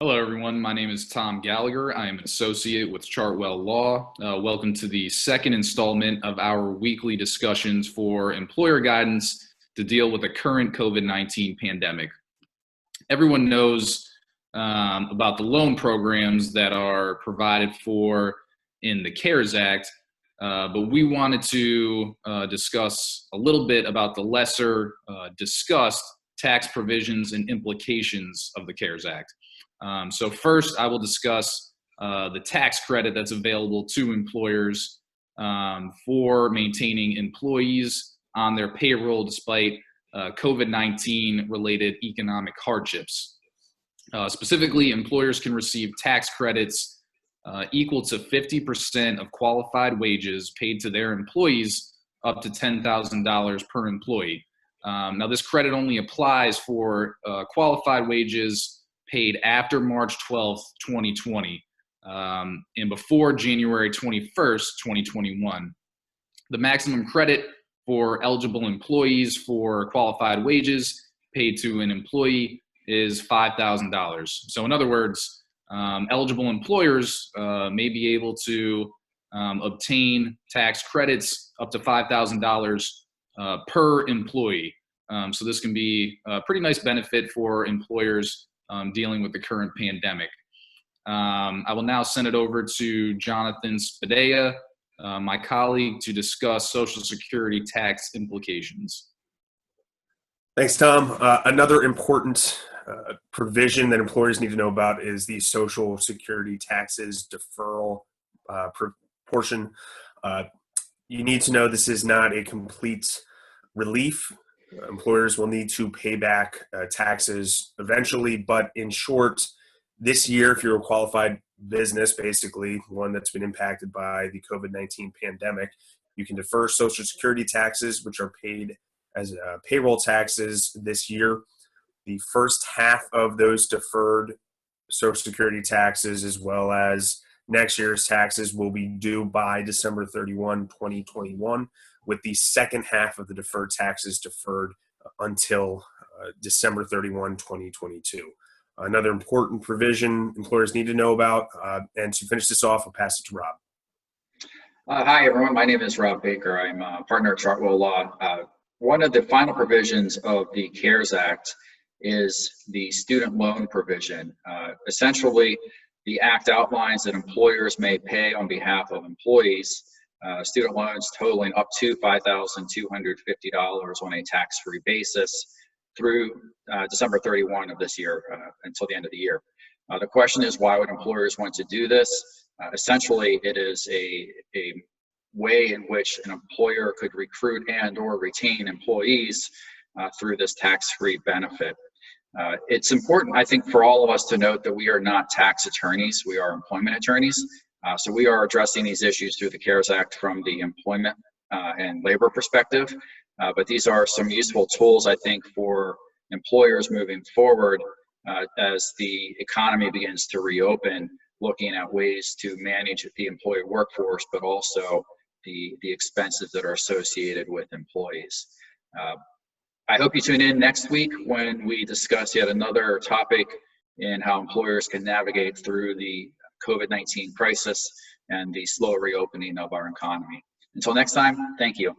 Hello, everyone. My name is Tom Gallagher. I am an associate with Chartwell Law. Welcome to the second installment of our weekly discussions for employer guidance to deal with the current COVID-19 pandemic. Everyone knows about the loan programs that are provided for in the CARES Act, but we wanted to discuss a little bit about the lesser discussed tax provisions and implications of the CARES Act. So first, I will discuss the tax credit that's available to employers for maintaining employees on their payroll despite COVID-19 related economic hardships. Specifically, employers can receive tax credits equal to 50% of qualified wages paid to their employees up to $10,000 per employee. Now, this credit only applies for qualified wages paid after March 12th, 2020, and before January 21st, 2021. The maximum credit for eligible employees for qualified wages paid to an employee is $5,000. So in other words, eligible employers may be able to obtain tax credits up to $5,000 per employee. So this can be a pretty nice benefit for employers dealing with the current pandemic. I will now send it over to Jonathan Spadea, my colleague, to discuss Social Security tax implications. Thanks, Tom. Another important provision that employers need to know about is the Social Security taxes deferral portion. You need to know this is not a complete relief. Employers will need to pay back taxes eventually, but in short, this year, if you're a qualified business, basically one that's been impacted by the COVID-19 pandemic, you can defer Social Security taxes, which are paid as payroll taxes this year. The first half of those deferred Social Security taxes, as well as next year's taxes, will be due by December 31, 2021, with the second half of the deferred taxes deferred until December 31, 2022. Another important provision employers need to know about. And to finish this off, I'll pass it to Rob. Hi, everyone. My name is Rob Baker. I'm a partner at Chartwell Law. One of the final provisions of the CARES Act is the student loan provision. Essentially, the Act outlines that employers may pay on behalf of employees student loans totaling up to $5,250 on a tax-free basis through December 31 of this year until the end of the year. The question is, why would employers want to do this? Essentially, it is a way in which an employer could recruit and or retain employees through this tax-free benefit. It's important, I think, for all of us to note that we are not tax attorneys, we are employment attorneys. So we are addressing these issues through the CARES Act from the employment and labor perspective. But these are some useful tools, I think, for employers moving forward as the economy begins to reopen, looking at ways to manage the employee workforce, but also the expenses that are associated with employees. I hope you tune in next week when we discuss yet another topic in how employers can navigate through the COVID-19 crisis and the slow reopening of our economy. Until next time, thank you.